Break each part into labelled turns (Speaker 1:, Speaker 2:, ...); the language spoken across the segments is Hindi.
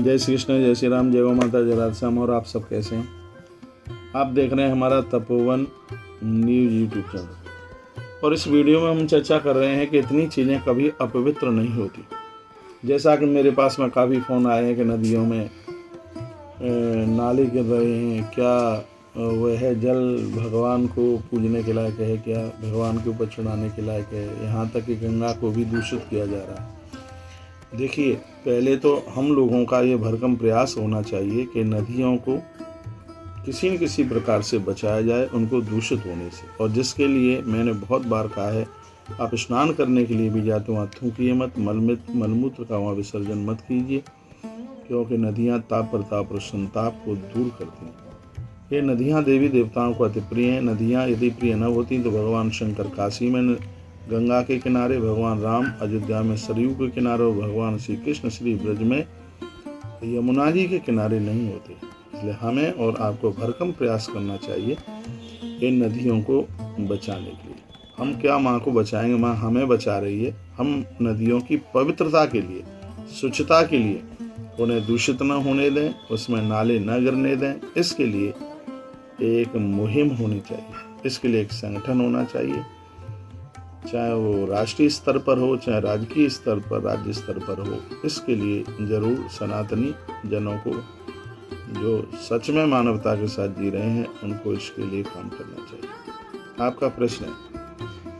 Speaker 1: जय श्री कृष्ण, जय श्री राम, जय गौ माता, जय राधे श्याम। और आप सब कैसे हैं? आप देख रहे हैं हमारा तपोवन न्यूज़ यूट्यूब चैनल, और इस वीडियो में हम चर्चा कर रहे हैं कि इतनी चीज़ें कभी अपवित्र नहीं होती। जैसा कि मेरे पास में काफ़ी फ़ोन आए हैं कि नदियों में नाले गिर रहे हैं, क्या वह जल भगवान को पूजने के लायक है, क्या भगवान के ऊपर चढ़ाने के लायक है, यहाँ तक कि गंगा को भी दूषित किया जा रहा है। देखिए, पहले तो हम लोगों का ये भरकम प्रयास होना चाहिए कि नदियों को किसी न किसी प्रकार से बचाया जाए उनको दूषित होने से। और जिसके लिए मैंने बहुत बार कहा है, आप स्नान करने के लिए भी जाते हो वहाँ थूकिए मत, मलमूत्र का वहाँ विसर्जन मत कीजिए, क्योंकि नदियाँ ताप प्रताप और संताप को दूर करती हैं। ये नदियाँ देवी देवताओं को अति प्रिय हैं। नदियाँ यदि प्रिय न होती तो भगवान शंकर काशी में गंगा के किनारे, भगवान राम अयोध्या में सरयू के किनारे और भगवान श्री कृष्ण श्री ब्रज में यमुना जी के किनारे नहीं होते। इसलिए हमें और आपको भरकम प्रयास करना चाहिए इन नदियों को बचाने के लिए। हम क्या माँ को बचाएंगे, माँ हमें बचा रही है। हम नदियों की पवित्रता के लिए, स्वच्छता के लिए उन्हें दूषित न होने दें, उसमें नाले न गिरने दें। इसके लिए एक मुहिम होनी चाहिए, इसके लिए एक संगठन होना चाहिए, चाहे वो राष्ट्रीय स्तर पर हो, चाहे राजकीय स्तर पर, राज्य स्तर पर हो। इसके लिए जरूर सनातनी जनों को, जो सच में मानवता के साथ जी रहे हैं, उनको इसके लिए काम करना चाहिए। आपका प्रश्न है,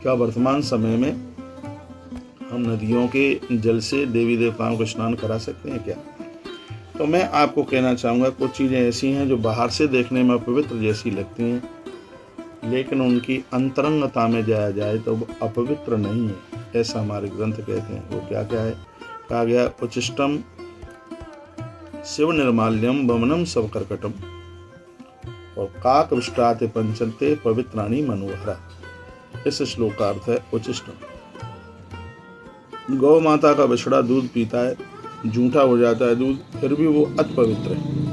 Speaker 1: क्या वर्तमान समय में हम नदियों के जल से देवी देवताओं को स्नान करा सकते हैं क्या? तो मैं आपको कहना चाहूँगा, कुछ चीज़ें ऐसी हैं जो बाहर से देखने में पवित्र जैसी लगती हैं, लेकिन उनकी अंतरंगता में जाया जाए तो वो अपवित्र नहीं है, ऐसा हमारे ग्रंथ कहते हैं। वो क्या क्या है? कहा गया, उचिष्टम शिव निर्माल्यम वमनम सब कर्कटम और काक विष्टाते पंचते पवित्राणी मनोहरा। इस श्लोक का अर्थ है उचिष्टम। गौ माता का बछड़ा दूध पीता है, जूठा हो जाता है दूध, फिर भी वो अति पवित्र है।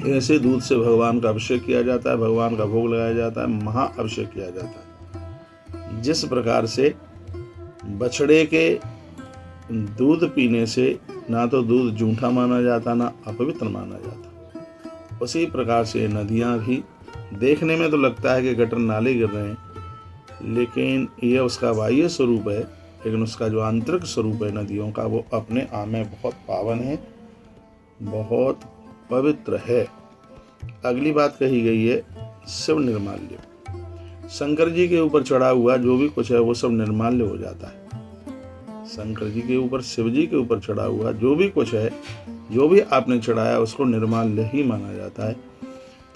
Speaker 1: ऐसे दूध से भगवान का अभिषेक किया जाता है, भगवान का भोग लगाया जाता है, महा अभिषेक किया जाता है। जिस प्रकार से बछड़े के दूध पीने से ना तो दूध जूठा माना जाता, ना अपवित्र माना जाता, उसी प्रकार से नदियाँ भी देखने में तो लगता है कि गटर नाले गिर रहे हैं, लेकिन यह उसका बाह्य स्वरूप है, लेकिन उसका जो आंतरिक स्वरूप है नदियों का, वो अपने आप में बहुत पावन है, बहुत पवित्र है। अगली बात कही गई है शिव निर्माल्य। शंकर जी के ऊपर चढ़ा हुआ जो भी कुछ है वो सब निर्माल्य हो जाता है। शंकर जी के ऊपर, शिव जी के ऊपर चढ़ा हुआ जो भी कुछ है, जो भी आपने चढ़ाया, उसको निर्माल्य ही माना जाता है।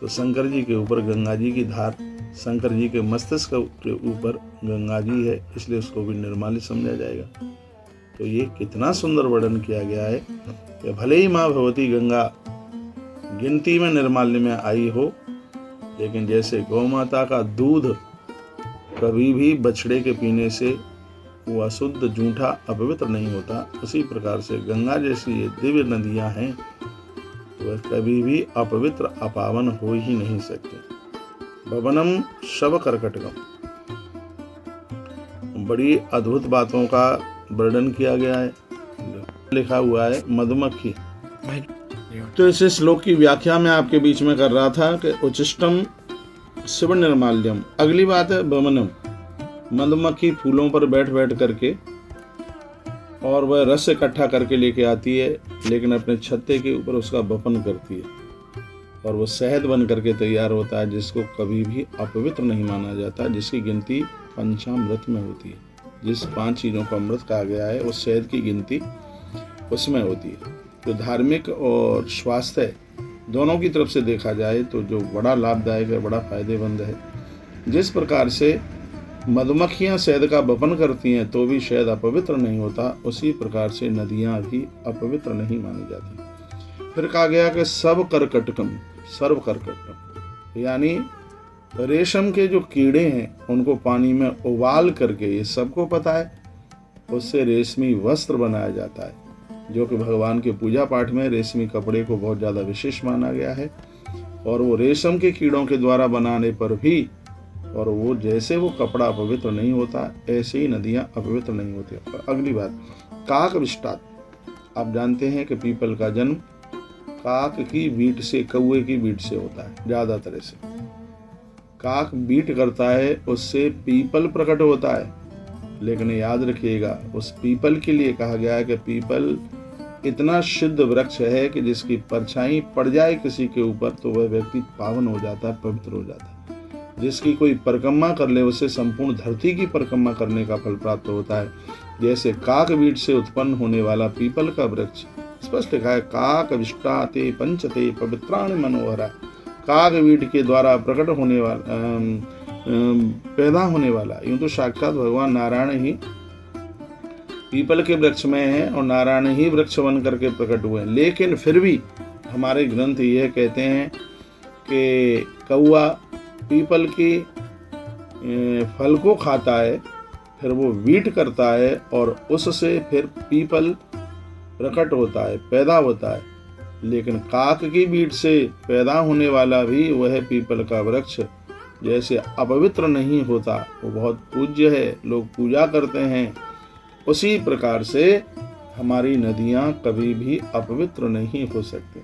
Speaker 1: तो शंकर जी के ऊपर गंगा जी की धार, शंकर जी के मस्तिष्क के ऊपर गंगा जी है, इसलिए उसको भी निर्माल्य समझा जाएगा। तो ये कितना सुंदर वर्णन किया गया है कि भले ही माँ भगवती गंगा गिनती में निर्माल्य में आई हो, लेकिन जैसे गौ माता का दूध कभी भी बछड़े के पीने से वो अशुद्ध, जूठा, अपवित्र नहीं होता, उसी प्रकार से गंगा जैसी ये दिव्य नदियां हैं, वह कभी भी अपवित्र, अपावन हो ही नहीं सकते। भवनम शव कर्कटकम, बड़ी अद्भुत बातों का वर्णन किया गया है। लिखा हुआ है मधुमक्खी। तो इस श्लोक की व्याख्या मैं आपके बीच में कर रहा था कि उचिष्टम शिव निर्माल्यम। अगली बात है वमनम। मधुमक्खी फूलों पर बैठ बैठ करके और वह रस इकट्ठा करके लेके आती है, लेकिन अपने छत्ते के ऊपर उसका वपन करती है और वो शहद बन करके तैयार होता है, जिसको कभी भी अपवित्र नहीं माना जाता, जिसकी गिनती पंचामृत में होती है। जिस 5 चीज़ों को अमृत कहा गया है, उस शहद की गिनती उसमें होती है। तो धार्मिक और स्वास्थ्य दोनों की तरफ से देखा जाए तो जो बड़ा लाभदायक है, बड़ा फायदेमंद है। जिस प्रकार से मधुमक्खियां शहद का वपन करती हैं तो भी शहद अपवित्र नहीं होता, उसी प्रकार से नदियां भी अपवित्र नहीं मानी जाती। फिर कहा गया कि सब कर्कटकम, सर्व कर्कटकम, यानी रेशम के जो कीड़े हैं उनको पानी में उबाल करके, ये सबको पता है, उससे रेशमी वस्त्र बनाया जाता है, जो कि भगवान के पूजा पाठ में रेशमी कपड़े को बहुत ज़्यादा विशेष माना गया है। और वो रेशम के कीड़ों के द्वारा बनाने पर भी, और वो जैसे वो कपड़ा अपवित्र नहीं होता, ऐसे ही नदियाँ अपवित्र नहीं होती। और अगली बात, काक विष्टात, आप जानते हैं कि पीपल का जन्म काक की बीट से, कौवे की बीट से होता है। ज्यादातर से काक बीट करता है, उससे पीपल प्रकट होता है। लेकिन याद रखिएगा, उस पीपल के लिए कहा गया है कि पीपल इतना शुद्ध वृक्ष है कि जिसकी परछाई पड़ जाए किसी के ऊपर तो वह व्यक्ति पावन हो जाता है, पवित्र हो जाता है। जिसकी कोई परिक्रमा कर ले उसे संपूर्ण धरती की परिक्रमा करने का फल प्राप्त होता है। जैसे काक बीट से उत्पन्न होने वाला पीपल का वृक्ष, स्पष्ट लिखा है, काक विष्टाते पंचते पवित्राणि मनोहरा। काक बीट के द्वारा प्रकट होने वाला, पैदा होने वाला, यूं तो साक्षात भगवान नारायण ही पीपल के वृक्ष में है और नारायण ही वृक्ष बन करके प्रकट हुए हैं। लेकिन फिर भी हमारे ग्रंथ यह कहते हैं कि कौवा पीपल के फल को खाता है, फिर वो बीट करता है और उससे फिर पीपल प्रकट होता है, पैदा होता है। लेकिन काक की बीट से पैदा होने वाला भी वह पीपल का वृक्ष जैसे अपवित्र नहीं होता, वो बहुत पूज्य है, लोग पूजा करते हैं। उसी प्रकार से हमारी नदियाँ कभी भी अपवित्र नहीं हो सकती।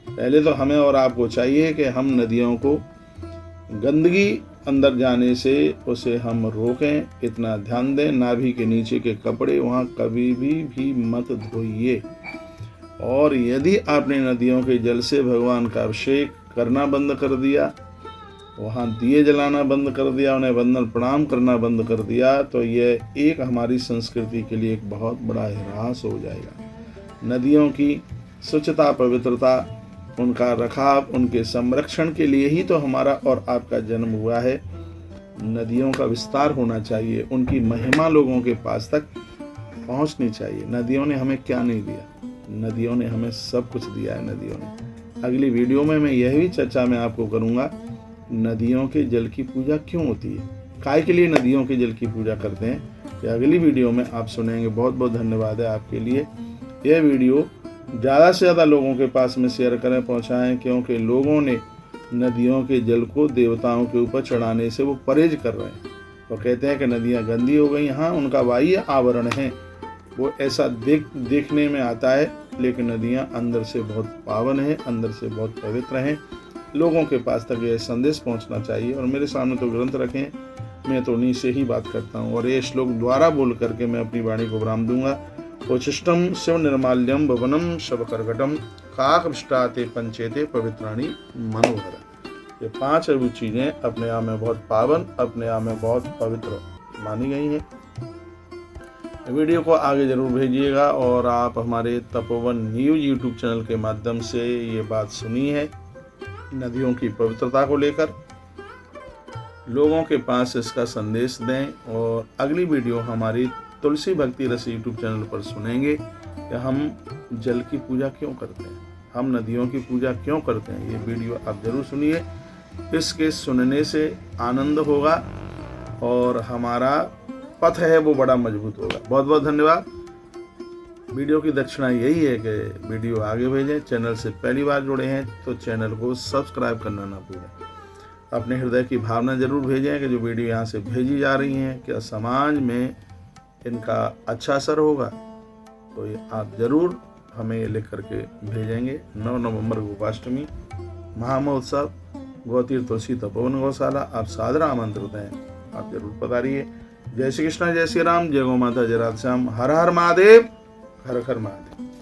Speaker 1: पहले तो हमें और आपको चाहिए कि हम नदियों को गंदगी अंदर जाने से उसे हम रोकें, इतना ध्यान दें। नाभि के नीचे के कपड़े वहाँ कभी भी मत धोइए। और यदि आपने नदियों के जल से भगवान का अभिषेक करना बंद कर दिया, वहाँ दिए जलाना बंद कर दिया, उन्हें वंदन प्रणाम करना बंद कर दिया, तो यह एक हमारी संस्कृति के लिए एक बहुत बड़ा ह्रास हो जाएगा। नदियों की स्वच्छता, पवित्रता, उनका रखाव, उनके संरक्षण के लिए ही तो हमारा और आपका जन्म हुआ है। नदियों का विस्तार होना चाहिए, उनकी महिमा लोगों के पास तक पहुंचनी चाहिए। नदियों ने हमें क्या नहीं दिया? नदियों ने हमें सब कुछ दिया है। नदियों ने, अगली वीडियो में मैं यह भी चर्चा मैं आपको करूंगा, नदियों के जल की पूजा क्यों होती है, काय के लिए नदियों के जल की पूजा करते हैं, ये अगली वीडियो में आप सुनेंगे। बहुत बहुत धन्यवाद है आपके लिए। यह वीडियो ज़्यादा से ज़्यादा लोगों के पास में शेयर करें, पहुंचाएं, क्योंकि लोगों ने नदियों के जल को देवताओं के ऊपर चढ़ाने से वो परहेज कर रहे हैं। वो कहते हैं कि नदियाँ गंदी हो गई। हाँ, उनका बाह्य आवरण है, वो ऐसा देखने में आता है, लेकिन नदियाँ अंदर से बहुत पावन है, अंदर से बहुत पवित्र हैं। लोगों के पास तक यह संदेश पहुंचना चाहिए। और मेरे सामने तो ग्रंथ रखें, मैं तो उन्हीं से ही बात करता हूँ और ये श्लोक द्वारा बोल करके मैं अपनी वाणी को विराम दूंगा। उच्छिष्टम शिव निर्माल्यम भवनम शवकर्कटम काकविष्टाते पंचेते पवित्राणि मनोहर। ये 5 अद्भुत चीज़ें अपने आप में बहुत पावन, अपने आप में बहुत पवित्र मानी गई हैं। वीडियो को आगे जरूर भेजिएगा। और आप हमारे तपोवन न्यूज यूट्यूब चैनल के माध्यम से ये बात सुनी है, नदियों की पवित्रता को लेकर लोगों के पास इसका संदेश दें। और अगली वीडियो हमारी तुलसी भक्ति रस यूट्यूब चैनल पर सुनेंगे कि हम जल की पूजा क्यों करते हैं, हम नदियों की पूजा क्यों करते हैं। ये वीडियो आप जरूर सुनिए, इसके सुनने से आनंद होगा और हमारा पथ है वो बड़ा मजबूत होगा। बहुत बहुत धन्यवाद। वीडियो की दक्षिणा यही है कि वीडियो आगे भेजें। चैनल से पहली बार जुड़े हैं तो चैनल को सब्सक्राइब करना ना भूलें। अपने हृदय की भावना जरूर भेजें कि जो वीडियो यहाँ से भेजी जा रही हैं क्या समाज में इनका अच्छा असर होगा, तो ये आप जरूर हमें लिख करके भेजेंगे। 9 नवंबर गोपाष्टमी महामहोत्सव गौतीर्थ तुलसी तपोवन गौशाला, आप सादर आमंत्रित हैं, आप जरूर पधारिए। जय श्री कृष्ण, जय श्री राम, जय गौ माता, जय राधे श्याम। हर हर महादेव, हर हर महादेव।